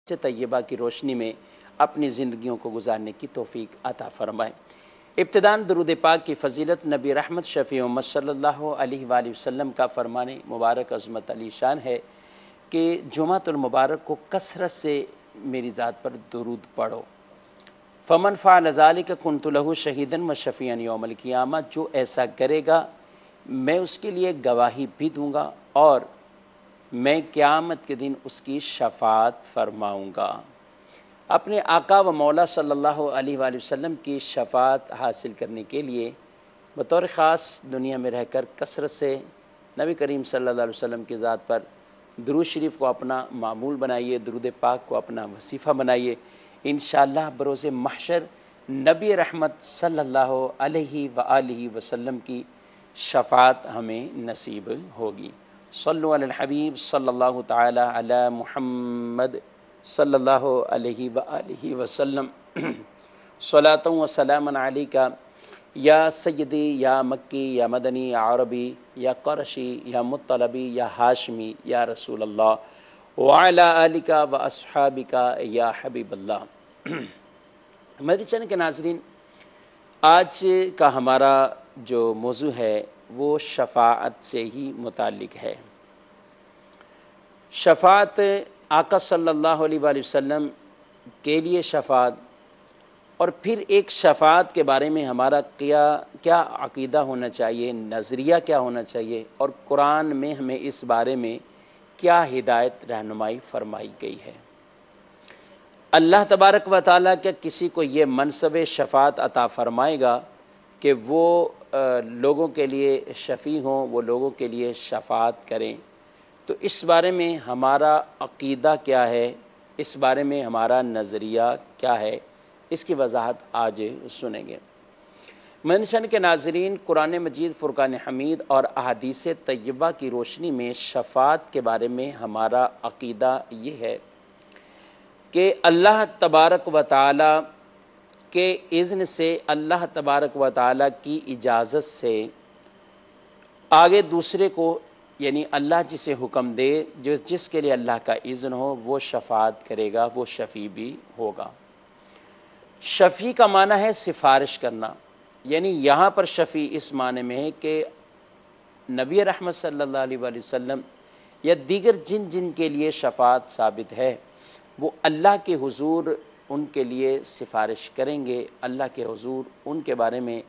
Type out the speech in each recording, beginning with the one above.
سے طیبہ کی روشنی میں اپنی زندگیوں کو گزارنے کی توفیق عطا فرمائے۔ ابتداً درود پاک کی فضیلت نبی رحمت شفیع امت صلی اللہ علیہ وآلہ وسلم کا فرمان مبارک عظمت علی شان ہے کہ جمعۃ المبارک کو کثرت سے میری ذات پر درود پڑھو۔ فمن فعل ذلک کنت لہ شہیدا و شفیعا یوم القیامہ، جو ایسا کرے گا میں اس کے لیے گواہی بھی دوں گا اور میں قیامت کے دن اس کی شفاعت فرماؤں گا۔ اپنے آقا و مولا صلی اللہ علیہ وآلہ وسلم کی شفاعت حاصل کرنے کے لیے بطور خاص دنیا میں رہ کر کثرت سے نبی کریم صلی اللہ علیہ وسلم کی ذات پر درود شریف کو اپنا معمول بنائیے، درود پاک کو اپنا وظیفہ بنائیے۔ انشاءاللہ بروز محشر نبی رحمت صلی اللہ علیہ وآلہ وسلم کی شفاعت ہمیں نصیب ہوگی۔ صلو علی الحبیب صلی اللہ تعالی علی محمد صلی اللہ علیہ وآلہ وسلم۔ صلاۃ و سلام علیک یا سیدی یا مکی یا مدنی یا عربی یا قرشی یا مطلبی یا ہاشمی یا رسول اللہ وعلی آلک و اصحابک یا حبیب اللہ۔ مدنی چینل کے ناظرین، آج کا ہمارا جو موضوع ہے وہ شفاعت سے ہی متعلق ہے۔ شفاعت آقا صلی اللہ علیہ وآلہ وسلم کے لیے شفاعت، اور پھر ایک شفاعت کے بارے میں ہمارا کیا عقیدہ ہونا چاہیے، نظریہ کیا ہونا چاہیے، اور قرآن میں ہمیں اس بارے میں کیا ہدایت رہنمائی فرمائی گئی ہے۔ اللہ تبارک و تعالیٰ کیا کسی کو یہ منصب شفاعت عطا فرمائے گا کہ وہ لوگوں کے لیے شفیع ہوں، وہ لوگوں کے لیے شفاعت کریں؟ تو اس بارے میں ہمارا عقیدہ کیا ہے، اس بارے میں ہمارا نظریہ کیا ہے، اس کی وضاحت آج سنیں گے۔ مدنی چینل کے ناظرین، قرآن مجید، فرقان حمید اور احادیث طیبہ کی روشنی میں شفاعت کے بارے میں ہمارا عقیدہ یہ ہے کہ اللہ تبارک و تعالی کے اذن سے، اللہ تبارک و تعالی کی اجازت سے آگے دوسرے کو، یعنی اللہ جسے حکم دے، جس کے لیے اللہ کا اذن ہو، وہ شفاعت کرے گا، وہ شفیع بھی ہوگا۔ شفیع کا معنی ہے سفارش کرنا، یعنی یہاں پر شفیع اس معنی میں ہے کہ نبی رحمت صلی اللہ علیہ وآلہ وسلم یا دیگر جن کے لیے شفاعت ثابت ہے، وہ اللہ کے حضور ان کے لیے سفارش کریں گے، اللہ کے حضور ان کے بارے میں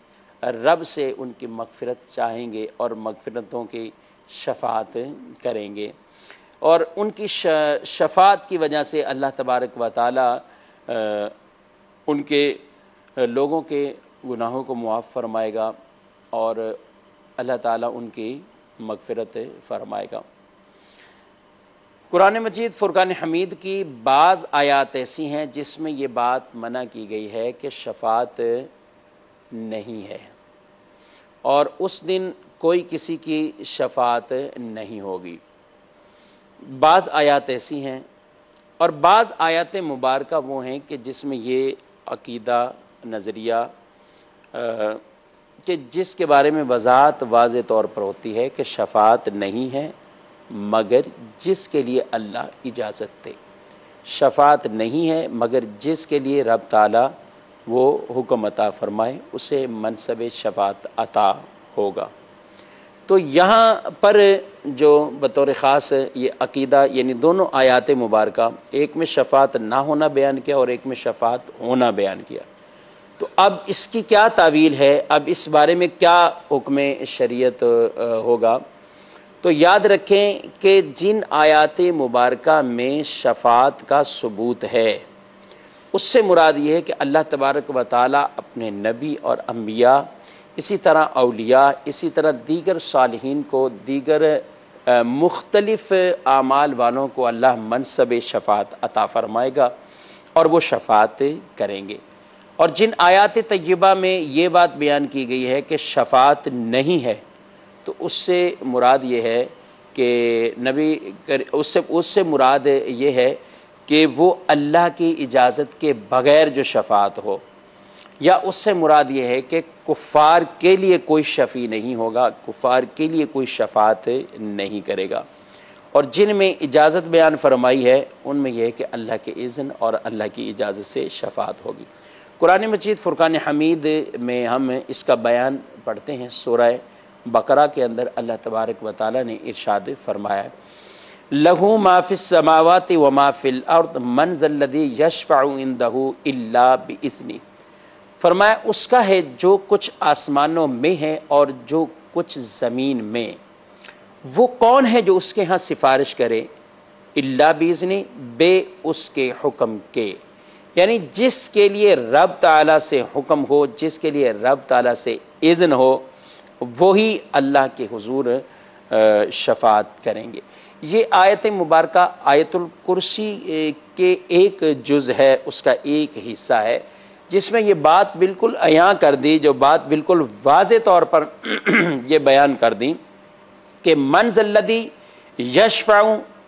رب سے ان کی مغفرت چاہیں گے اور مغفرتوں کی شفاعت کریں گے، اور ان کی شفاعت کی وجہ سے اللہ تبارک و تعالی ان کے لوگوں کے گناہوں کو معاف فرمائے گا اور اللہ تعالیٰ ان کی مغفرت فرمائے گا۔ قرآن مجید فرقان حمید کی بعض آیات ایسی ہیں جس میں یہ بات منع کی گئی ہے کہ شفاعت نہیں ہے، اور اس دن کوئی کسی کی شفاعت نہیں ہوگی۔ بعض آیات ایسی ہیں، اور بعض آیات مبارکہ وہ ہیں کہ جس میں یہ عقیدہ، نظریہ کہ جس کے بارے میں وضاحت واضح طور پر ہوتی ہے کہ شفاعت نہیں ہے مگر جس کے لیے اللہ اجازت دے، شفاعت نہیں ہے مگر جس کے لیے رب تعالیٰ وہ حکم عطا فرمائے، اسے منصب شفاعت عطا ہوگا۔ تو یہاں پر جو بطور خاص یہ عقیدہ، یعنی دونوں آیات مبارکہ، ایک میں شفاعت نہ ہونا بیان کیا اور ایک میں شفاعت ہونا بیان کیا، تو اب اس کی کیا تعویل ہے، اب اس بارے میں کیا حکم شریعت ہوگا؟ تو یاد رکھیں کہ جن آیات مبارکہ میں شفاعت کا ثبوت ہے، اس سے مراد یہ ہے کہ اللہ تبارک و تعالیٰ اپنے نبی اور انبیاء، اسی طرح اولیاء، اسی طرح دیگر صالحین کو، دیگر مختلف اعمال والوں کو اللہ منصب شفاعت عطا فرمائے گا اور وہ شفاعت کریں گے۔ اور جن آیات طیبہ میں یہ بات بیان کی گئی ہے کہ شفاعت نہیں ہے، تو اس سے مراد یہ ہے کہ اس سے مراد یہ ہے کہ وہ اللہ کی اجازت کے بغیر جو شفاعت ہو، یا اس سے مراد یہ ہے کہ کفار کے لیے کوئی شفیع نہیں ہوگا، کفار کے لیے کوئی شفاعت نہیں کرے گا۔ اور جن میں اجازت بیان فرمائی ہے ان میں یہ ہے کہ اللہ کے اذن اور اللہ کی اجازت سے شفاعت ہوگی۔ قرآن مجید فرقان حمید میں ہم اس کا بیان پڑھتے ہیں۔ سورہ بقرہ کے اندر اللہ تبارک و تعالیٰ نے ارشاد فرمایا ہے، لَهُ مَا فِي السَّمَاوَاتِ وَمَا فِي الْأَرْضِ مَنْ ذَا الَّذِي يَشْفَعُ عِندَهُ إِلَّا بِإِذْنِهِ۔ فرمایا اس کا ہے جو کچھ آسمانوں میں ہے اور جو کچھ زمین میں، وہ کون ہے جو اس کے ہاں سفارش کرے؟ الا باذنی، بے اس کے حکم کے، یعنی جس کے لیے رب تعالیٰ سے حکم ہو، جس کے لیے رب تعالیٰ سے اذن ہو، وہی اللہ کے حضور شفاعت کریں گے۔ یہ آیت مبارکہ آیت الکرسی کے ایک جز ہے، اس کا ایک حصہ ہے، جس میں یہ بات بالکل عیاں کر دی، جو بات بالکل واضح طور پر یہ بیان کر دی کہ من ذا الذی یشفع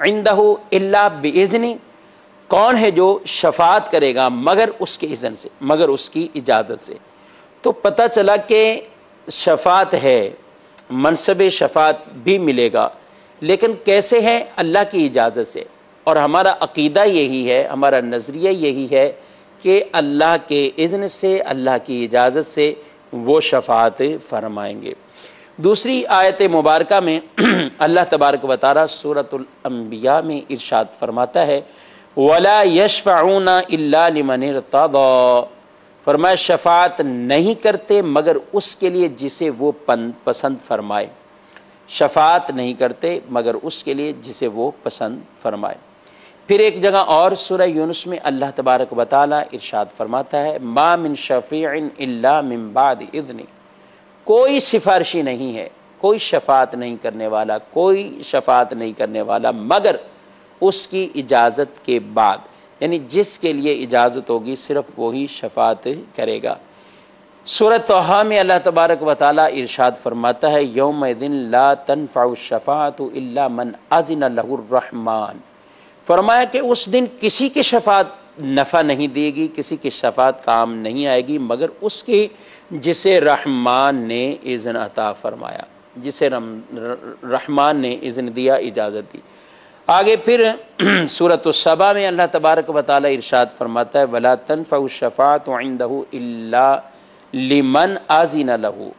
عندہ الا باذنہ، کون ہے جو شفاعت کرے گا مگر اس کے اذن سے، مگر اس کی اجازت سے۔ تو پتہ چلا کہ شفاعت ہے، منصب شفاعت بھی ملے گا، لیکن کیسے ہے؟ اللہ کی اجازت سے۔ اور ہمارا عقیدہ یہی ہے، ہمارا نظریہ یہی ہے کہ اللہ کے اذن سے، اللہ کی اجازت سے وہ شفاعت فرمائیں گے۔ دوسری آیت مبارکہ میں اللہ تبارک و تعالی سورۃ الانبیاء میں ارشاد فرماتا ہے، وَلَا يَشْفَعُونَ إِلَّا لِمَنِ ارْتَضَىٰ، فرمایا شفاعت نہیں کرتے مگر اس کے لیے جسے وہ پسند فرمائے، شفاعت نہیں کرتے مگر اس کے لیے جسے وہ پسند فرمائے۔ پھر ایک جگہ اور سورہ یونس میں اللہ تبارک و تعالی ارشاد فرماتا ہے، مَا مِن شَفِيعٍ إِلَّا مِن بَعْدِ إِذْنِ، کوئی سفارشی نہیں ہے، کوئی شفاعت نہیں کرنے والا، کوئی شفاعت نہیں کرنے والا مگر اس کی اجازت کے بعد، یعنی جس کے لیے اجازت ہوگی صرف وہی شفاعت کرے گا۔ سورۃ طٰہٰ میں اللہ تبارک و تعالی ارشاد فرماتا ہے، یومئذ لا تنفع الشفاعۃ الا من اذن لہ الرحمن، فرمایا کہ اس دن کسی کی شفاعت نفع نہیں دے گی، کسی کی شفاعت کام نہیں آئے گی مگر اس کی جسے رحمان نے اذن عطا فرمایا، جسے رحمان نے اذن دیا، اجازت دی۔ آگے پھر سورۃ السبا میں اللہ تبارک و تعالی ارشاد فرماتا ہے، وَلَا تَنفَعُ الشَّفَاعَةُ عِندَهُ إِلَّا لِمَنْ أَذِنَ لَهُ۔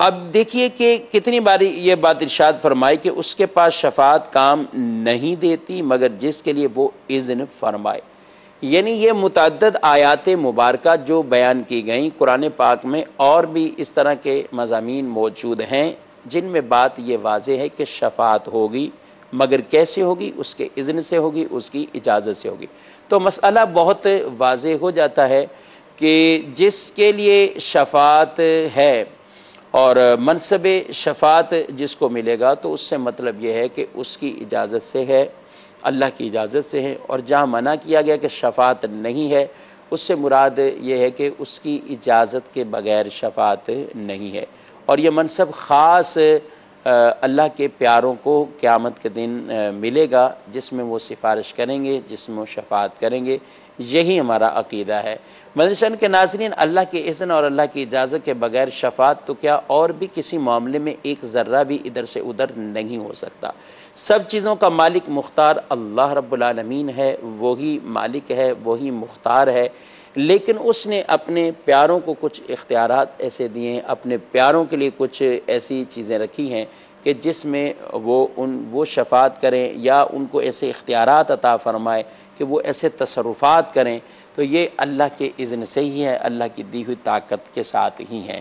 اب دیکھیے کہ کتنی باری یہ بات ارشاد فرمائی کہ اس کے پاس شفاعت کام نہیں دیتی مگر جس کے لیے وہ اذن فرمائے۔ یعنی یہ متعدد آیات مبارکہ جو بیان کی گئیں قرآن پاک میں، اور بھی اس طرح کے مضامین موجود ہیں جن میں بات یہ واضح ہے کہ شفاعت ہوگی، مگر کیسے ہوگی؟ اس کے اذن سے ہوگی، اس کی اجازت سے ہوگی۔ تو مسئلہ بہت واضح ہو جاتا ہے کہ جس کے لیے شفاعت ہے اور منصب شفاعت جس کو ملے گا تو اس سے مطلب یہ ہے کہ اس کی اجازت سے ہے، اللہ کی اجازت سے ہے، اور جہاں منع کیا گیا کہ شفاعت نہیں ہے اس سے مراد یہ ہے کہ اس کی اجازت کے بغیر شفاعت نہیں ہے۔ اور یہ منصب خاص اللہ کے پیاروں کو قیامت کے دن ملے گا، جس میں وہ سفارش کریں گے، جس میں وہ شفاعت کریں گے۔ یہی ہمارا عقیدہ ہے۔ مدنی کے ناظرین، اللہ کے اذن اور اللہ کی اجازت کے بغیر شفاعت تو کیا اور بھی کسی معاملے میں ایک ذرہ بھی ادھر سے ادھر نہیں ہو سکتا۔ سب چیزوں کا مالک مختار اللہ رب العالمین ہے، وہی مالک ہے، وہی مختار ہے، لیکن اس نے اپنے پیاروں کو کچھ اختیارات ایسے دیے ہیں، اپنے پیاروں کے لیے کچھ ایسی چیزیں رکھی ہیں کہ جس میں وہ شفاعت کریں یا ان کو ایسے اختیارات عطا فرمائے کہ وہ ایسے تصرفات کریں، تو یہ اللہ کے اذن سے ہی ہے، اللہ کی دی ہوئی طاقت کے ساتھ ہی ہے۔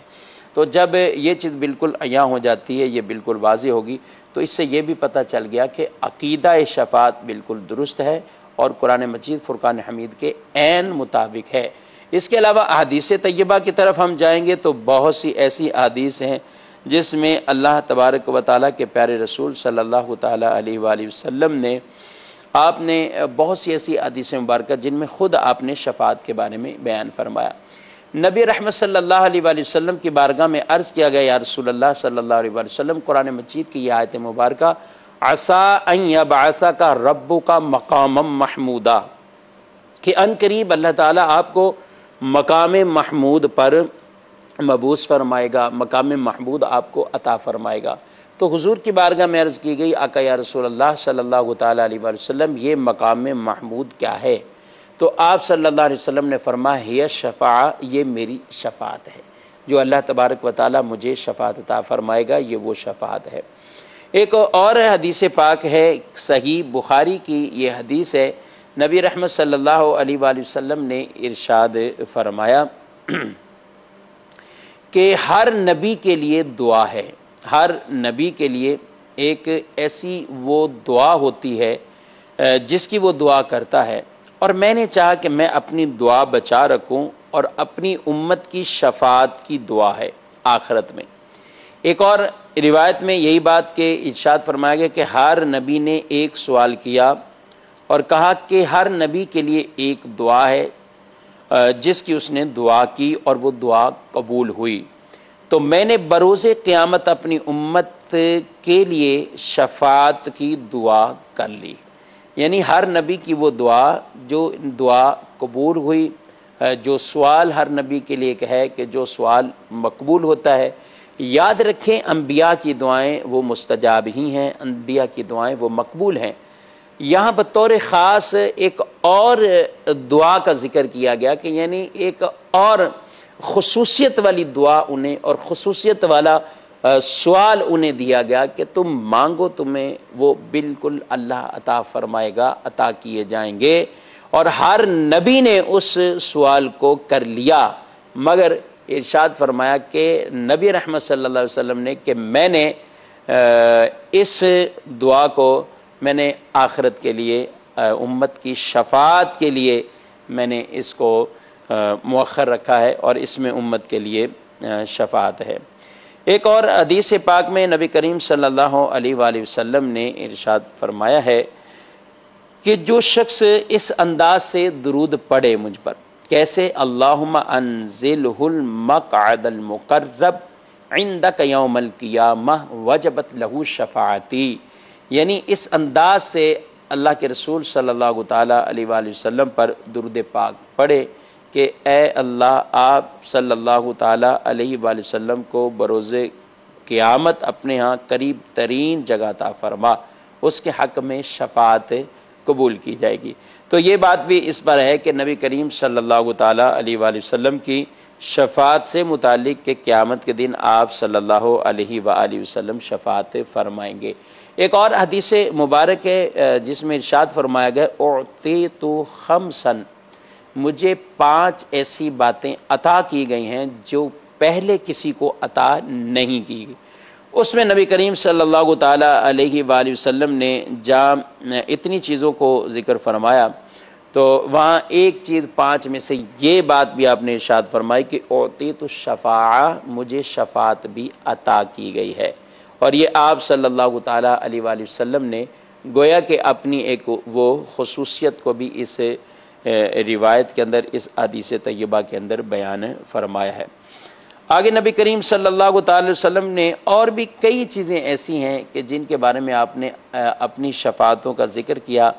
تو جب یہ چیز بالکل عیاں ہو جاتی ہے، یہ بالکل واضح ہوگی، تو اس سے یہ بھی پتہ چل گیا کہ عقیدہ شفاعت بالکل درست ہے اور قرآن مجید فرقان حمید کے عین مطابق ہے۔ اس کے علاوہ احادیث طیبہ کی طرف ہم جائیں گے تو بہت سی ایسی احادیث ہیں جس میں اللہ تبارک و تعالیٰ کے پیارے رسول صلی اللہ تعالیٰ علیہ وآلہ وسلم نے آپ نے بہت سی ایسی احادیث مبارکہ جن میں خود آپ نے شفاعت کے بارے میں بیان فرمایا۔ نبی رحمت صلی اللہ علیہ وآلہ وسلم کی بارگاہ میں عرض کیا گیا، یا رسول اللہ صلی اللہ علیہ وآلہ وسلم، قرآن مجید کی یہ آیت مبارکہ عسیٰ ان یبعثک ربک مقاما محمودا، کہ ان قریب اللہ تعالیٰ آپ کو مقام محمود پر مبعوث فرمائے گا، مقام محمود آپ کو عطا فرمائے گا۔ تو حضور کی بارگاہ میں عرض کی گئی آقا یا رسول اللہ صلی اللہ تعالیٰ علیہ وآلہ وسلم یہ مقام محمود کیا ہے؟ تو آپ صلی اللہ علیہ وسلم نے فرمایا ہی شفاعہ، یہ میری شفاعت ہے، جو اللہ تبارک و تعالیٰ مجھے شفاعت عطا فرمائے گا یہ وہ شفاعت ہے۔ ایک اور حدیث پاک ہے، صحیح بخاری کی یہ حدیث ہے، نبی رحمت صلی اللہ علیہ وآلہ وسلم نے ارشاد فرمایا کہ ہر نبی کے لیے دعا ہے، ہر نبی کے لیے ایک ایسی وہ دعا ہوتی ہے جس کی وہ دعا کرتا ہے، اور میں نے چاہا کہ میں اپنی دعا بچا رکھوں، اور اپنی امت کی شفاعت کی دعا ہے آخرت میں۔ ایک اور روایت میں یہی بات کہ ارشاد فرمایا گیا کہ ہر نبی نے ایک سوال کیا اور کہا کہ ہر نبی کے لیے ایک دعا ہے جس کی اس نے دعا کی اور وہ دعا قبول ہوئی، تو میں نے بروز قیامت اپنی امت کے لیے شفاعت کی دعا کر لی۔ یعنی ہر نبی کی وہ دعا جو دعا قبول ہوئی، جو سوال ہر نبی کے لیے ہے کہ جو سوال مقبول ہوتا ہے۔ یاد رکھیں انبیاء کی دعائیں وہ مستجاب ہی ہیں، انبیاء کی دعائیں وہ مقبول ہیں۔ یہاں بطور خاص ایک اور دعا کا ذکر کیا گیا کہ یعنی ایک اور خصوصیت والی دعا انہیں اور خصوصیت والا سوال انہیں دیا گیا کہ تم مانگو تمہیں وہ بالکل اللہ عطا فرمائے گا، عطا کیے جائیں گے، اور ہر نبی نے اس سوال کو کر لیا، مگر ارشاد فرمایا کہ نبی رحمت صلی اللہ علیہ وسلم نے کہ میں نے اس دعا کو میں نے آخرت کے لیے امت کی شفاعت کے لیے میں نے اس کو مؤخر رکھا ہے، اور اس میں امت کے لیے شفاعت ہے۔ ایک اور حدیث پاک میں نبی کریم صلی اللہ علیہ وآلہ وسلم نے ارشاد فرمایا ہے کہ جو شخص اس انداز سے درود پڑھے مجھ پر، کیسے؟ اللہم انزلہ المقعد المقرب عندک یوم القیامہ وجبت لہ شفاعتی، یعنی اس انداز سے اللہ کے رسول صلی اللہ تعالیٰ علیہ وآلہ وسلم پر درود پاک پڑھے کہ اے اللہ آپ صلی اللہ تعالیٰ علیہ وآلہ وسلم کو بروز قیامت اپنے ہاں قریب ترین جگہ عطا فرما، اس کے حق میں شفاعت قبول کی جائے گی۔ تو یہ بات بھی اس پر ہے کہ نبی کریم صلی اللہ تعالیٰ علیہ وآلہ وسلم کی شفاعت سے متعلق کہ قیامت کے دن آپ صلی اللہ علیہ وآلہ وسلم شفاعت فرمائیں گے۔ ایک اور حدیث مبارک ہے جس میں ارشاد فرمایا گیا اعطیت خمسا، مجھے 5 ایسی باتیں عطا کی گئی ہیں جو پہلے کسی کو عطا نہیں کی گئی۔ اس میں نبی کریم صلی اللہ تعالیٰ علیہ وآلہ وسلم نے جہاں اتنی چیزوں کو ذکر فرمایا تو وہاں ایک چیز 5 میں سے یہ بات بھی آپ نے ارشاد فرمائی کہ اعطیت الشفاعہ، مجھے شفاعت بھی عطا کی گئی ہے، اور یہ آپ صلی اللہ تعالیٰ علیہ وآلہ وسلم نے گویا کہ اپنی ایک وہ خصوصیت کو بھی اس روایت کے اندر، اس حدیث طیبہ کے اندر بیان فرمایا ہے۔ آگے نبی کریم صلی اللہ تعالی وسلم نے اور بھی کئی چیزیں ایسی ہیں کہ جن کے بارے میں آپ نے اپنی شفاعتوں کا ذکر کیا۔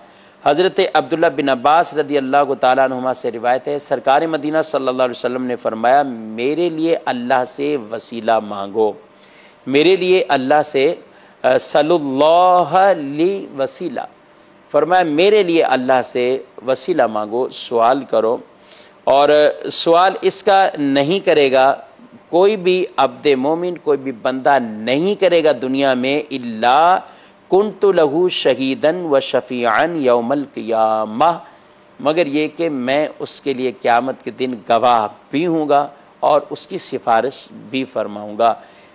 حضرت عبداللہ بن عباس رضی اللہ تعالیٰ عنہما سے روایت ہے، سرکار مدینہ صلی اللہ علیہ وسلم نے فرمایا میرے لیے اللہ سے وسیلہ مانگو، میرے لیے اللہ سے صلی اللہ لی وسیلہ، فرمایا میرے لیے اللہ سے وسیلہ مانگو، سوال کرو، اور سوال اس کا نہیں کرے گا کوئی بھی عبد مومن، کوئی بھی بندہ نہیں کرے گا دنیا میں الا کنت لہ شہیدن و شفیعن یوم القیامہ، مگر یہ کہ میں اس کے لیے قیامت کے دن گواہ بھی ہوں گا اور اس کی سفارش بھی فرماؤں گا۔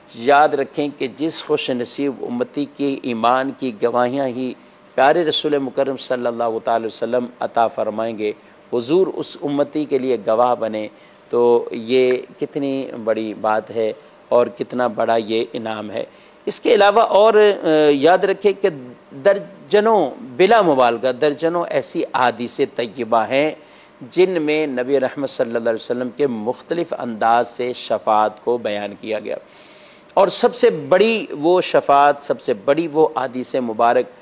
یاد رکھیں کہ جس خوش نصیب امتی کی ایمان کی گواہیاں ہی پیارے رسول مکرم صلی اللہ تعالی وسلم عطا فرمائیں گے، حضور اس امتی کے لیے گواہ بنے، تو یہ کتنی بڑی بات ہے اور کتنا بڑا یہ انعام ہے۔ اس کے علاوہ اور یاد رکھیں کہ درجنوں بلا مبالغہ درجنوں ایسی احادیث طیبہ ہیں جن میں نبی رحمت صلی اللہ علیہ وسلم کے مختلف انداز سے شفاعت کو بیان کیا گیا، اور سب سے بڑی وہ شفاعت، سب سے بڑی وہ احادیث مبارک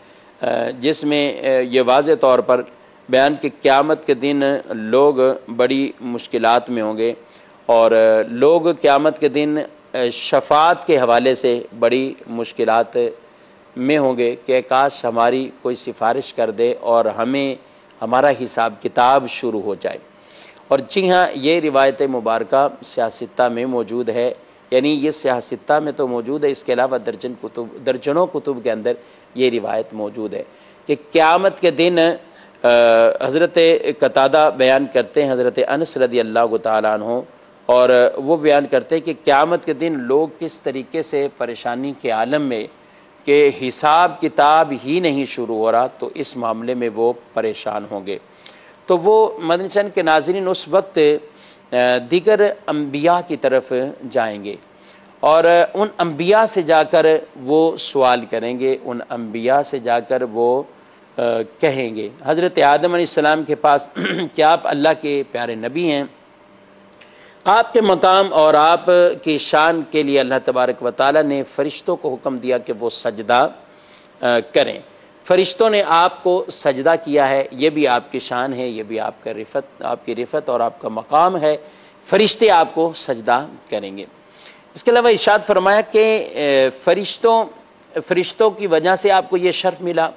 جس میں یہ واضح طور پر بیان کہ قیامت کے دن لوگ بڑی مشکلات میں ہوں گے، اور لوگ قیامت کے دن شفاعت کے حوالے سے بڑی مشکلات میں ہوں گے کہ کاش ہماری کوئی سفارش کر دے اور ہمیں ہمارا حساب کتاب شروع ہو جائے۔ اور جی ہاں، یہ روایت مبارکہ سیاستہ میں موجود ہے، یعنی یہ سیاستہ میں تو موجود ہے، اس کے علاوہ درجنوں کتب کے اندر یہ روایت موجود ہے کہ قیامت کے دن حضرت قتادہ بیان کرتے ہیں، حضرت انس رضی اللہ تعالیٰ عنہ، اور وہ بیان کرتے ہیں کہ قیامت کے دن لوگ کس طریقے سے پریشانی کے عالم میں کہ حساب کتاب ہی نہیں شروع ہو رہا، تو اس معاملے میں وہ پریشان ہوں گے۔ تو وہ مدنی چینل کے ناظرین اس وقت دیگر انبیاء کی طرف جائیں گے اور ان انبیاء سے جا کر وہ سوال کریں گے، ان انبیاء سے جا کر وہ کہیں گے حضرت آدم علیہ السلام کے پاس کہ آپ اللہ کے پیارے نبی ہیں، آپ کے مقام اور آپ کی شان کے لیے اللہ تبارک و تعالیٰ نے فرشتوں کو حکم دیا کہ وہ سجدہ کریں، فرشتوں نے آپ کو سجدہ کیا ہے، یہ بھی آپ کی شان ہے، یہ بھی آپ کی رفعت اور آپ کا مقام ہے، فرشتے آپ کو سجدہ کریں گے۔ اس کے علاوہ ارشاد فرمایا کہ فرشتوں کی وجہ سے آپ کو یہ شرف ملا،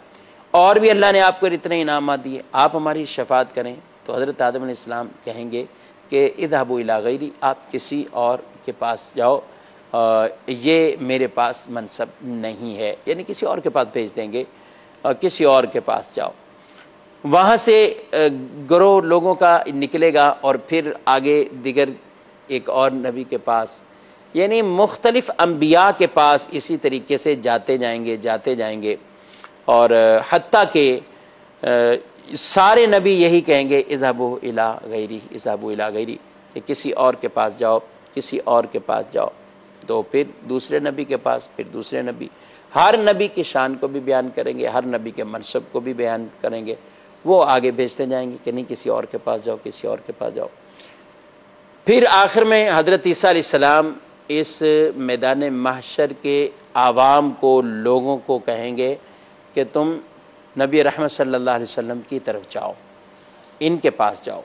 اور بھی اللہ نے آپ کو اتنے انعامات دیے، آپ ہماری شفاعت کریں۔ تو حضرت آدم علیہ السلام کہیں گے کہ اذهبوا الی غیری، آپ کسی اور کے پاس جاؤ، یہ میرے پاس منصب نہیں ہے، یعنی کسی اور کے پاس بھیج دیں گے، کسی اور کے پاس جاؤ۔ وہاں سے گروہ لوگوں کا نکلے گا اور پھر آگے دیگر ایک اور نبی کے پاس، یعنی مختلف انبیاء کے پاس اسی طریقے سے جاتے جائیں گے اور حتیٰ کہ سارے نبی یہی کہیں گے اذهبوا الی غیری، کہ کسی اور کے پاس جاؤ، کسی اور کے پاس جاؤ۔ تو پھر دوسرے نبی کے پاس، پھر دوسرے نبی، ہر نبی کی شان کو بھی بیان کریں گے، ہر نبی کے منصب کو بھی بیان کریں گے، وہ آگے بھیجتے جائیں گے کہ نہیں کسی اور کے پاس جاؤ، کسی اور کے پاس جاؤ۔ پھر آخر میں حضرت عیسیٰ علیہ السلام اس میدان محشر کے عوام کو، لوگوں کو کہیں گے کہ تم نبی رحمت صلی اللہ علیہ وسلم کی طرف جاؤ، ان کے پاس جاؤ۔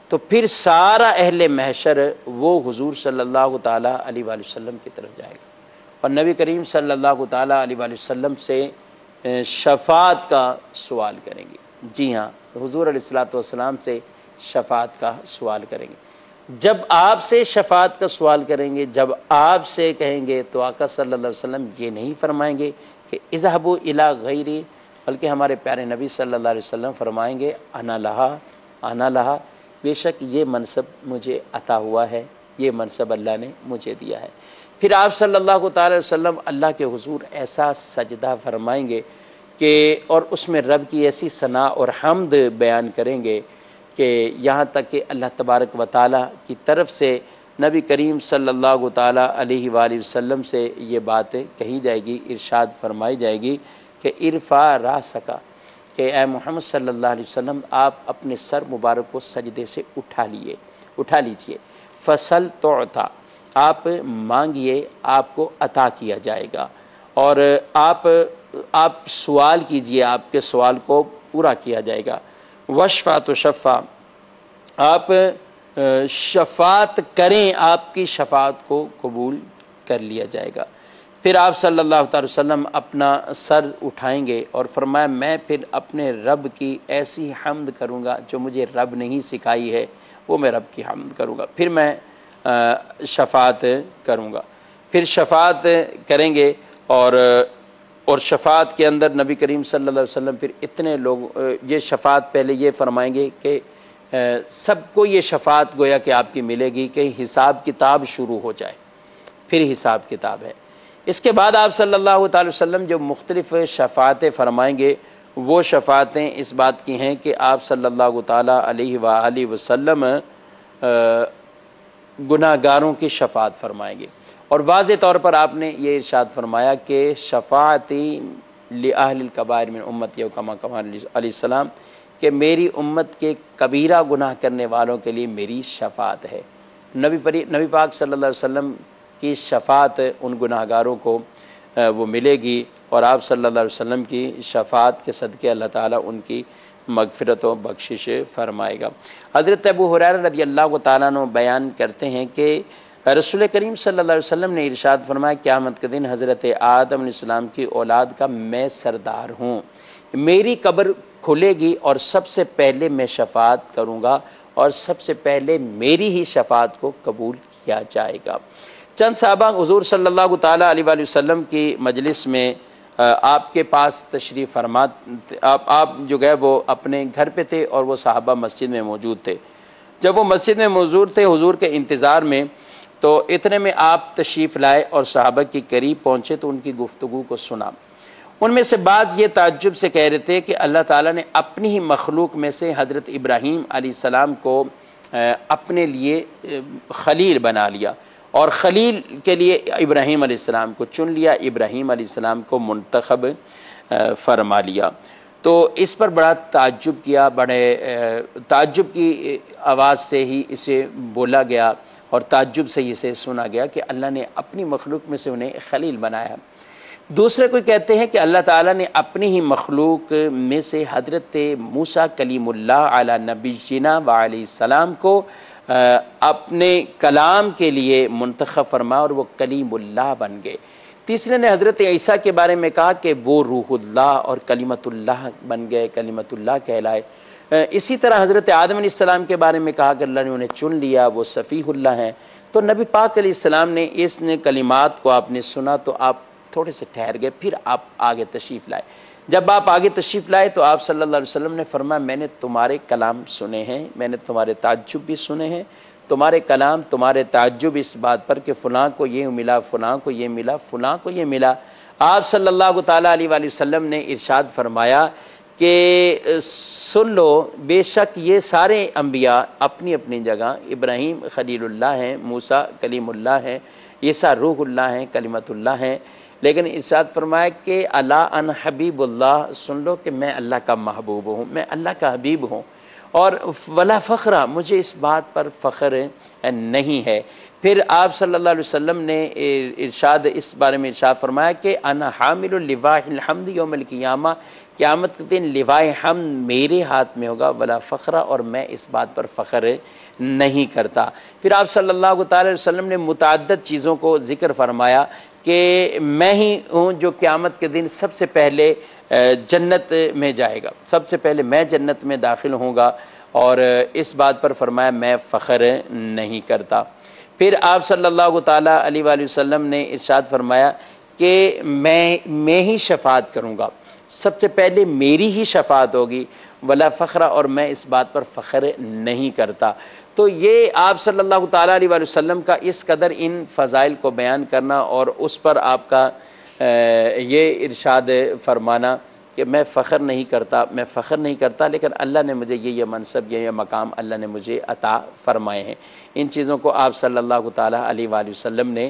تو پھر سارا اہل محشر وہ حضور صلی اللہ تعالیٰ علیہ وآلہ وسلم کی طرف جائے گا اور نبی کریم صلی اللہ تعالیٰ علیہ وآلہ وسلم سے شفاعت کا سوال کریں گے۔ جی ہاں، حضور علیہ السلام سے شفاعت کا سوال کریں گے۔ جب آپ سے شفاعت کا سوال کریں گے، جب آپ سے کہیں گے، تو آقا صلی اللہ علیہ وسلم یہ نہیں فرمائیں گے کہ اذهبوا الی غیری، بلکہ ہمارے پیارے نبی صلی اللہ علیہ وسلم فرمائیں گے انا لہا، بے شک یہ منصب مجھے عطا ہوا ہے، یہ منصب اللہ نے مجھے دیا ہے۔ پھر آپ صلی اللہ تعالی وسلم اللہ کے حضور ایسا سجدہ فرمائیں گے کہ اور اس میں رب کی ایسی ثنا اور حمد بیان کریں گے کہ یہاں تک کہ اللہ تبارک و تعالیٰ کی طرف سے نبی کریم صلی اللہ تعالیٰ علیہ وآلہ وسلم سے یہ بات کہی جائے گی، ارشاد فرمائی جائے گی کہ ارفع راسک، کہ اے محمد صلی اللہ علیہ وسلم آپ اپنے سر مبارک کو سجدے سے اٹھا لیجئے، فصل تعطیٰ، آپ مانگیے آپ کو عطا کیا جائے گا، اور آپ سوال کیجئے آپ کے سوال کو پورا کیا جائے گا، وشفع تشفع، آپ شفاعت کریں آپ کی شفاعت کو قبول کر لیا جائے گا۔ پھر آپ صلی اللہ علیہ وسلم اپنا سر اٹھائیں گے اور فرمایا میں پھر اپنے رب کی ایسی حمد کروں گا جو مجھے رب نہیں سکھائی ہے، وہ میں رب کی حمد کروں گا، پھر میں شفاعت کروں گا۔ پھر شفاعت کریں گے اور شفاعت کے اندر نبی کریم صلی اللہ علیہ وسلم پھر اتنے لوگ یہ شفاعت پہلے یہ فرمائیں گے کہ سب کو یہ شفاعت گویا کہ آپ کی ملے گی کہ حساب کتاب شروع ہو جائے، پھر حساب کتاب ہے۔ اس کے بعد آپ صلی اللہ علیہ وسلم جو مختلف شفاعتیں فرمائیں گے، وہ شفاعتیں اس بات کی ہیں کہ آپ صلی اللہ تعالیٰ علیہ وآلہ وسلم گناہ گاروں کی شفاعت فرمائیں گے، اور واضح طور پر آپ نے یہ ارشاد فرمایا کہ شفاعتی لأہل الکبائر من امتی کما علیہ السلام، کہ میری امت کے کبیرہ گناہ کرنے والوں کے لیے میری شفاعت ہے۔ نبی پاک صلی اللہ علیہ وسلم کی شفاعت ان گناہ گاروں کو وہ ملے گی، اور آپ صلی اللہ علیہ وسلم کی شفاعت کے صدقے اللہ تعالیٰ ان کی مغفرت و بخشش فرمائے گا۔ حضرت ابو ہریرہ رضی اللہ تعالیٰ عنہ بیان کرتے ہیں کہ رسول کریم صلی اللہ علیہ وسلم نے ارشاد فرمایا قیامت کے دن حضرت آدم علیہ السلام کی اولاد کا میں سردار ہوں، میری قبر کھلے گی اور سب سے پہلے میں شفاعت کروں گا اور سب سے پہلے میری ہی شفاعت کو قبول کیا جائے گا۔ چند صحابہ حضور صلی اللہ تعالیٰ علیہ وآلہ وسلم کی مجلس میں آپ کے پاس تشریف فرما، آپ جو گئے وہ اپنے گھر پہ تھے اور وہ صحابہ مسجد میں موجود تھے۔ جب وہ مسجد میں موجود تھے حضور کے انتظار میں، تو اتنے میں آپ تشریف لائے اور صحابہ کے قریب پہنچے تو ان کی گفتگو کو سنا۔ ان میں سے بعض یہ تعجب سے کہہ رہے تھے کہ اللہ تعالیٰ نے اپنی ہی مخلوق میں سے حضرت ابراہیم علیہ السلام کو اپنے لیے خلیل بنا لیا اور خلیل کے لیے ابراہیم علیہ السلام کو چن لیا، ابراہیم علیہ السلام کو منتخب فرما لیا۔ تو اس پر بڑا تعجب کیا، بڑے تعجب کی آواز سے ہی اسے بولا گیا اور تعجب سے اسے سنا گیا کہ اللہ نے اپنی مخلوق میں سے انہیں خلیل بنایا۔ دوسرے کوئی کہتے ہیں کہ اللہ تعالیٰ نے اپنی ہی مخلوق میں سے حضرت موسیٰ کلیم اللہ علی نبینا وعلیہ السلام کو اپنے کلام کے لیے منتخب فرما اور وہ کلیم اللہ بن گئے۔ تیسرے نے حضرت عیسیٰ کے بارے میں کہا کہ وہ روح اللہ اور کلمت اللہ بن گئے، کلمت اللہ کہلائے۔ اسی طرح حضرت آدم علیہ السلام کے بارے میں کہا کہ اللہ نے انہیں چن لیا، وہ صفیح اللہ ہیں۔ تو نبی پاک علیہ السلام نے اس نے کلمات کو آپ نے سنا تو آپ تھوڑے سے ٹھہر گئے، پھر آپ آگے تشریف لائے۔ جب آپ آگے تشریف لائے تو آپ صلی اللہ علیہ وسلم نے فرمایا میں نے تمہارے کلام سنے ہیں، میں نے تمہارے تعجب بھی سنے ہیں، تمہارے کلام، تمہارے تعجب اس بات پر کہ فلاں کو یہ ملا، فلاں کو یہ ملا، فلاں کو یہ ملا۔ آپ صلی اللہ تعالیٰ علیہ وآلہ وسلم نے ارشاد فرمایا کہ سن لو، بے شک یہ سارے انبیاء اپنی اپنی جگہ، ابراہیم خلیل اللہ ہیں، موسیٰ کلیم اللہ ہیں، عیسیٰ روح اللہ ہیں، کلمت اللہ ہیں، لیکن ارشاد فرمایا کہ الا ان حبیب اللہ، سن لو کہ میں اللہ کا محبوب ہوں، میں اللہ کا حبیب ہوں، اور ولا فخرہ، مجھے اس بات پر فخر نہیں ہے۔ پھر آپ صلی اللہ علیہ وسلم نے ارشاد اس بارے میں ارشاد فرمایا کہ انا حامل لواء الحمد یوم القیامہ، قیامت کے دن لواء حمد میرے ہاتھ میں ہوگا، ولا فخرہ، اور میں اس بات پر فخر نہیں کرتا۔ پھر آپ صلی اللہ تعالی علیہ وسلم نے متعدد چیزوں کو ذکر فرمایا کہ میں ہی ہوں جو قیامت کے دن سب سے پہلے جنت میں جائے گا، سب سے پہلے میں جنت میں داخل ہوں گا، اور اس بات پر فرمایا میں فخر نہیں کرتا۔ پھر آپ صلی اللہ تعالیٰ علیہ وآلہ وسلم نے ارشاد فرمایا کہ میں ہی شفاعت کروں گا، سب سے پہلے میری ہی شفاعت ہوگی، ولا فخرہ، اور میں اس بات پر فخر نہیں کرتا۔ تو یہ آپ صلی اللہ تعالیٰ علیہ وآلہ وسلم کا اس قدر ان فضائل کو بیان کرنا اور اس پر آپ کا یہ ارشاد فرمانا کہ میں فخر نہیں کرتا، لیکن اللہ نے مجھے یہ منصب، یہ مقام اللہ نے مجھے عطا فرمائے ہیں۔ ان چیزوں کو آپ صلی اللہ تعالیٰ علیہ وآلہ وسلم نے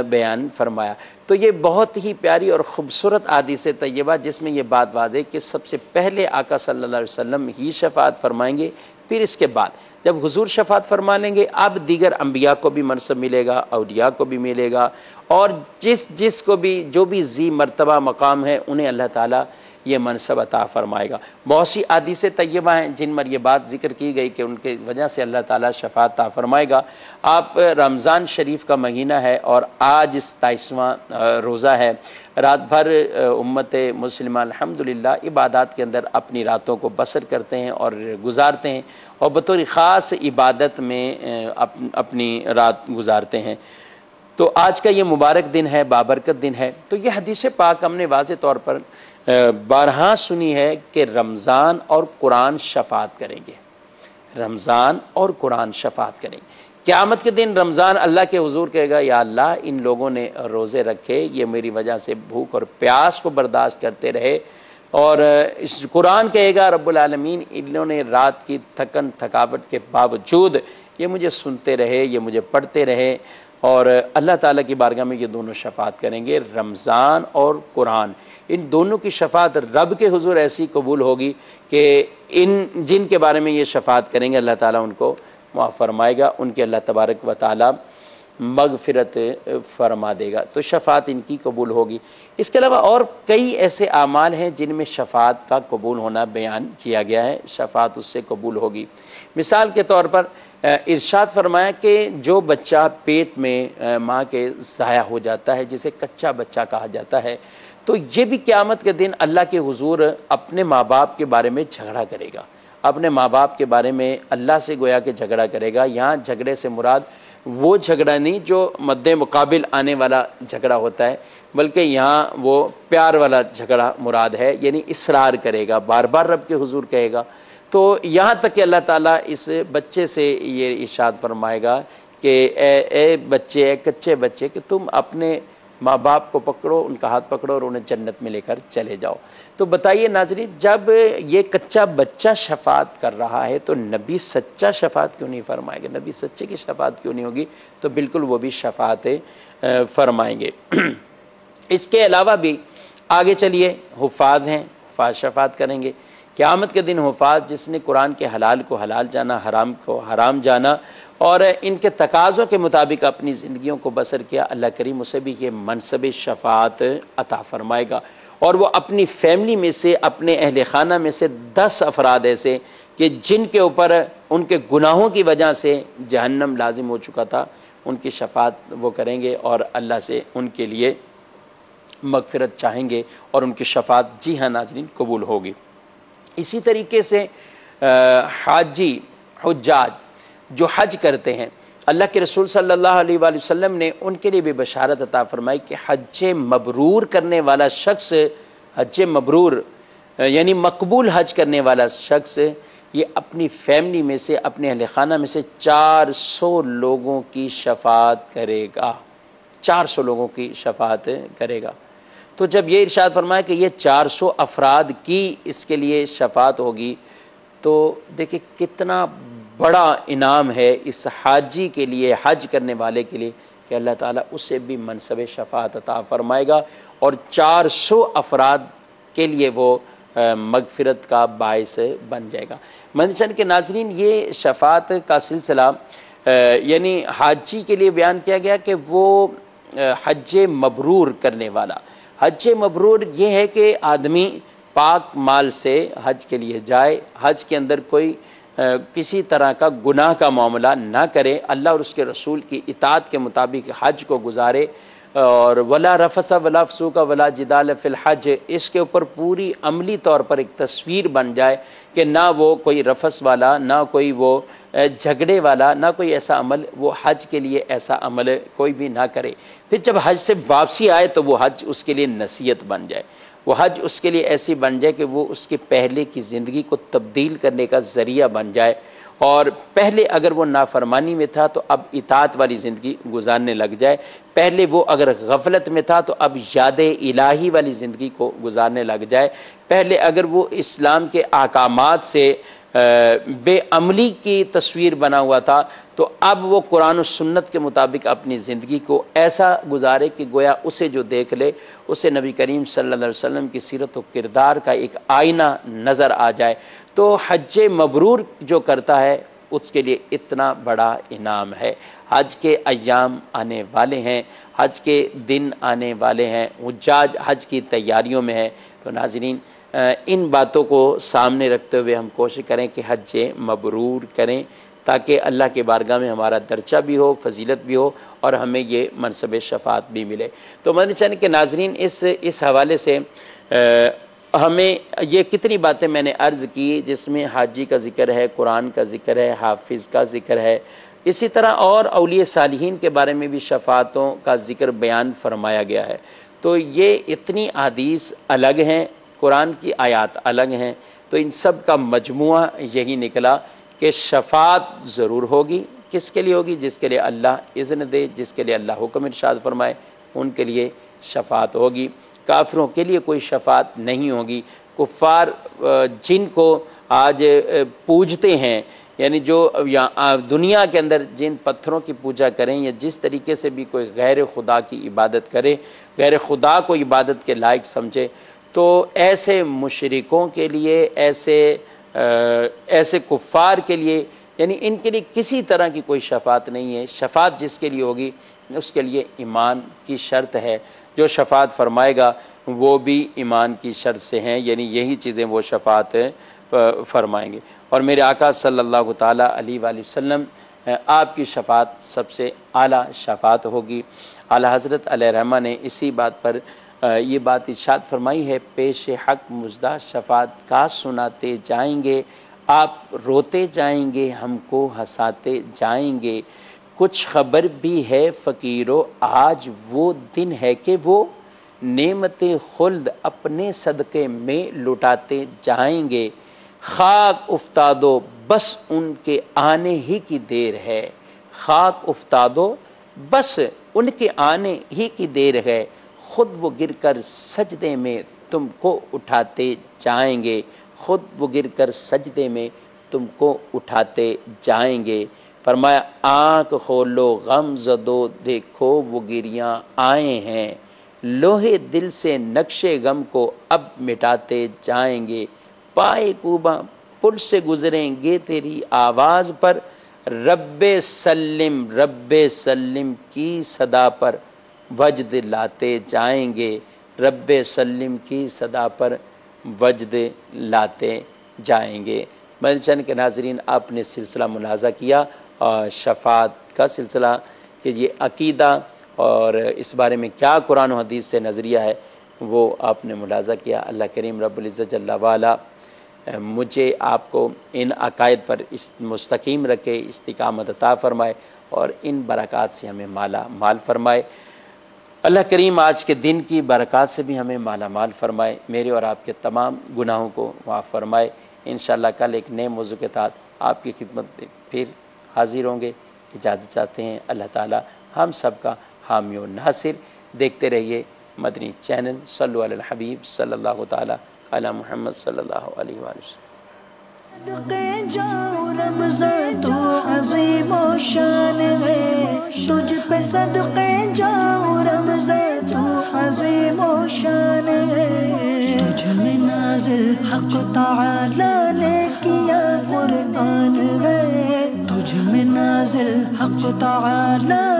بیان فرمایا۔ تو یہ بہت ہی پیاری اور خوبصورت حدیث طیبہ جس میں یہ بات واضح کہ سب سے پہلے آقا صلی اللہ علیہ وسلم ہی شفاعت فرمائیں گے، پھر اس کے بعد جب حضور شفاعت فرما لیں گے اب دیگر انبیاء کو بھی منصب ملے گا، اولیاء کو بھی ملے گا، اور جس کو بھی جو بھی ذی مرتبہ مقام ہے انہیں اللہ تعالیٰ یہ منصب عطا فرمائے گا۔ بہت سی احادیث طیبہ ہیں جن پر یہ بات ذکر کی گئی کہ ان کے وجہ سے اللہ تعالیٰ شفاعت عطا فرمائے گا۔ آپ رمضان شریف کا مہینہ ہے اور آج 27واں روزہ ہے۔ رات بھر امت مسلمہ الحمدللہ عبادات کے اندر اپنی راتوں کو بسر کرتے ہیں اور گزارتے ہیں، اور بطور خاص عبادت میں اپنی رات گزارتے ہیں۔ تو آج کا یہ مبارک دن ہے، بابرکت دن ہے۔ تو یہ حدیث پاک ہم نے واضح طور پر بارہا سنی ہے کہ رمضان اور قرآن شفاعت کریں گے، رمضان اور قرآن شفاعت کریں گے۔ قیامت کے دن رمضان اللہ کے حضور کہے گا یا اللہ ان لوگوں نے روزے رکھے، یہ میری وجہ سے بھوک اور پیاس کو برداشت کرتے رہے، اور قرآن کہے گا رب العالمین انہوں نے رات کی تھکن تھکاوٹ کے باوجود یہ مجھے سنتے رہے، یہ مجھے پڑھتے رہے، اور اللہ تعالیٰ کی بارگاہ میں یہ دونوں شفاعت کریں گے، رمضان اور قرآن۔ ان دونوں کی شفاعت رب کے حضور ایسی قبول ہوگی کہ جن کے بارے میں یہ شفاعت کریں گے اللہ تعالیٰ ان کو معاف فرمائے گا، ان کے اللہ تبارک و تعالیٰ مغفرت فرما دے گا، تو شفاعت ان کی قبول ہوگی۔ اس کے علاوہ اور کئی ایسے اعمال ہیں جن میں شفاعت کا قبول ہونا بیان کیا گیا ہے، شفاعت اس سے قبول ہوگی۔ مثال کے طور پر ارشاد فرمایا کہ جو بچہ پیٹ میں ماں کے ضائع ہو جاتا ہے، جسے کچا بچہ کہا جاتا ہے، تو یہ بھی قیامت کے دن اللہ کے حضور اپنے ماں باپ کے بارے میں جھگڑا کرے گا، اپنے ماں باپ کے بارے میں اللہ سے گویا کہ جھگڑا کرے گا۔ یہاں جھگڑے سے مراد وہ جھگڑا نہیں جو مد مقابل آنے والا جھگڑا ہوتا ہے، بلکہ یہاں وہ پیار والا جھگڑا مراد ہے، یعنی اصرار کرے گا، بار بار رب کے حضور کہے گا۔ تو یہاں تک کہ اللہ تعالیٰ اس بچے سے یہ ارشاد فرمائے گا کہ اے بچے، اے کچے بچے، کہ تم اپنے ماں باپ کو پکڑو، ان کا ہاتھ پکڑو اور انہیں جنت میں لے کر چلے جاؤ۔ تو بتائیے ناظرین، جب یہ کچا بچہ شفاعت کر رہا ہے تو نبی سچا شفاعت کیوں نہیں فرمائے گا؟ نبی سچے کی شفاعت کیوں نہیں ہوگی؟ تو بالکل وہ بھی شفاعت فرمائیں گے۔ اس کے علاوہ بھی آگے چلیے، حفاظ ہیں، حفاظ شفاعت کریں گے۔ قیامت کے دن حفاظ، جس نے قرآن کے حلال کو حلال جانا، حرام کو حرام جانا اور ان کے تقاضوں کے مطابق اپنی زندگیوں کو بسر کیا، اللہ کریم اسے بھی یہ منصب شفاعت عطا فرمائے گا۔ اور وہ اپنی فیملی میں سے، اپنے اہل خانہ میں سے 10 افراد ایسے کہ جن کے اوپر ان کے گناہوں کی وجہ سے جہنم لازم ہو چکا تھا، ان کی شفاعت وہ کریں گے اور اللہ سے ان کے لیے مغفرت چاہیں گے اور ان کی شفاعت جی ہاں ناظرین قبول ہوگی۔ اسی طریقے سے حاجی، حجاج جو حج کرتے ہیں، اللہ کے رسول صلی اللہ علیہ وآلہ وسلم نے ان کے لیے بھی بشارت عطا فرمائی کہ حج مبرور کرنے والا شخص، حج مبرور یعنی مقبول حج کرنے والا شخص، یہ اپنی فیملی میں سے، اپنے اہل خانہ میں سے 400 لوگوں کی شفاعت کرے گا، 400 لوگوں کی شفاعت کرے گا۔ تو جب یہ ارشاد فرمایا کہ یہ 400 افراد کی اس کے لیے شفاعت ہوگی، تو دیکھیں کتنا بڑا انعام ہے اس حاجی کے لیے، حج کرنے والے کے لیے، کہ اللہ تعالیٰ اسے بھی منصب شفاعت عطا فرمائے گا اور 400 افراد کے لیے وہ مغفرت کا باعث بن جائے گا۔ منشن کے ناظرین، یہ شفاعت کا سلسلہ یعنی حاجی کے لیے بیان کیا گیا کہ وہ حج مبرور کرنے والا۔ حج مبرور یہ ہے کہ آدمی پاک مال سے حج کے لیے جائے، حج کے اندر کوئی کسی طرح کا گناہ کا معاملہ نہ کرے، اللہ اور اس کے رسول کی اطاعت کے مطابق حج کو گزارے، اور ولا رفث ولا فسوق ولا جدال فی الحج، اس کے اوپر پوری عملی طور پر ایک تصویر بن جائے کہ نہ وہ کوئی رفث والا، نہ کوئی وہ جھگڑے والا، نہ کوئی ایسا عمل، وہ حج کے لیے ایسا عمل کوئی بھی نہ کرے۔ پھر جب حج سے واپسی آئے تو وہ حج اس کے لیے نصیحت بن جائے، وہ حج اس کے لیے ایسی بن جائے کہ وہ اس کے پہلے کی زندگی کو تبدیل کرنے کا ذریعہ بن جائے، اور پہلے اگر وہ نافرمانی میں تھا تو اب اطاعت والی زندگی گزارنے لگ جائے، پہلے وہ اگر غفلت میں تھا تو اب یاد الہی والی زندگی کو گزارنے لگ جائے، پہلے اگر وہ اسلام کے احکامات سے بے عملی کی تصویر بنا ہوا تھا تو اب وہ قرآن و سنت کے مطابق اپنی زندگی کو ایسا گزارے کہ گویا اسے جو دیکھ لے اسے نبی کریم صلی اللہ علیہ وسلم کی سیرت و کردار کا ایک آئینہ نظر آ جائے۔ تو حج مبرور جو کرتا ہے اس کے لیے اتنا بڑا انعام ہے۔ حج کے ایام آنے والے ہیں، حج کے دن آنے والے ہیں، حجاج حج کی تیاریوں میں ہیں۔ تو ناظرین، ان باتوں کو سامنے رکھتے ہوئے ہم کوشش کریں کہ حج مبرور کریں تاکہ اللہ کے بارگاہ میں ہمارا درجہ بھی ہو، فضیلت بھی ہو اور ہمیں یہ منصب شفاعت بھی ملے۔ تو میں نے چاہنے کہ ناظرین اس حوالے سے ہمیں یہ کتنی باتیں میں نے عرض کی، جس میں حاجی کا ذکر ہے، قرآن کا ذکر ہے، حافظ کا ذکر ہے، اسی طرح اور اولیاء صالحین کے بارے میں بھی شفاعتوں کا ذکر بیان فرمایا گیا ہے۔ تو یہ اتنی احادیث الگ ہیں، قرآن کی آیات الگ ہیں، تو ان سب کا مجموعہ یہی نکلا کہ شفاعت ضرور ہوگی۔ کس کے لیے ہوگی؟ جس کے لیے اللہ اذن دے، جس کے لیے اللہ حکم ارشاد فرمائے، ان کے لیے شفاعت ہوگی۔ کافروں کے لیے کوئی شفاعت نہیں ہوگی۔ کفار جن کو آج پوجتے ہیں، یعنی جو دنیا کے اندر جن پتھروں کی پوجا کریں یا جس طریقے سے بھی کوئی غیر خدا کی عبادت کرے، غیر خدا کو عبادت کے لائق سمجھے، تو ایسے مشرکوں کے لیے، ایسے کفار کے لیے، یعنی ان کے لیے کسی طرح کی کوئی شفاعت نہیں ہے۔ شفاعت جس کے لیے ہوگی اس کے لیے ایمان کی شرط ہے، جو شفاعت فرمائے گا وہ بھی ایمان کی شرط سے ہیں، یعنی یہی چیزیں وہ شفاعت فرمائیں گے۔ اور میرے آقا صلی اللہ تعالیٰ علیہ وآلہ وسلم آپ کی شفاعت سب سے اعلیٰ شفاعت ہوگی۔ اعلیٰ حضرت علیہ رحمہ نے اسی بات پر یہ بات ارشاد فرمائی ہے، پیش حق مژدہ شفاعت کا سناتے جائیں گے، آپ روتے جائیں گے، ہم کو ہنساتے جائیں گے۔ کچھ خبر بھی ہے فقیرو آج وہ دن ہے کہ وہ نعمت خلد اپنے صدقے میں لٹاتے جائیں گے۔ خاک افتادو بس ان کے آنے ہی کی دیر ہے، خاک افتادو بس ان کے آنے ہی کی دیر ہے، خود وہ گر کر سجدے میں تم کو اٹھاتے جائیں گے، خود وہ گر کر سجدے میں تم کو اٹھاتے جائیں گے۔ فرمایا آنکھ کھولو غم زدو دیکھو وہ گریاں آئے ہیں، لوہے دل سے نقش غم کو اب مٹاتے جائیں گے۔ پائے کوباں پل سے گزریں گے تیری آواز پر، رب سلم کی صدا پر وجد لاتے جائیں گے، رب سلم کی صدا پر وجد لاتے جائیں گے۔ مدنی چینل کے ناظرین، آپ نے سلسلہ ملاحظہ کیا شفاعت کا سلسلہ کہ یہ عقیدہ اور اس بارے میں کیا قرآن و حدیث سے نظریہ ہے وہ آپ نے ملاحظہ کیا۔ اللہ کریم رب العزت جل وعلا مجھے آپ کو ان عقائد پر مستقیم رکھے، استقامت عطا فرمائے اور ان برکات سے ہمیں مالا مال فرمائے۔ اللہ کریم آج کے دن کی برکات سے بھی ہمیں مالا مال فرمائے، میرے اور آپ کے تمام گناہوں کو معاف فرمائے۔ انشاءاللہ کل ایک نئے موضوع کے ساتھ آپ کی خدمت میں پھر حاضر ہوں گے۔ اجازت چاہتے ہیں، اللہ تعالی ہم سب کا حامی و ناصر۔ دیکھتے رہیے مدنی چینل۔ صلو علی الحبیب صلی اللہ تعالی علی محمد صلی اللہ علیہ وآلہ وسلم۔ صدقے جاؤں رمضان تو عظیم و شان ہے، تجھ پہ صدقے جاؤں رمضان تو عظیم و شان ہے، تجھ میں نازل حق تعالی نے کیا قرآن ہے، تجھ میں نازل حق تعالی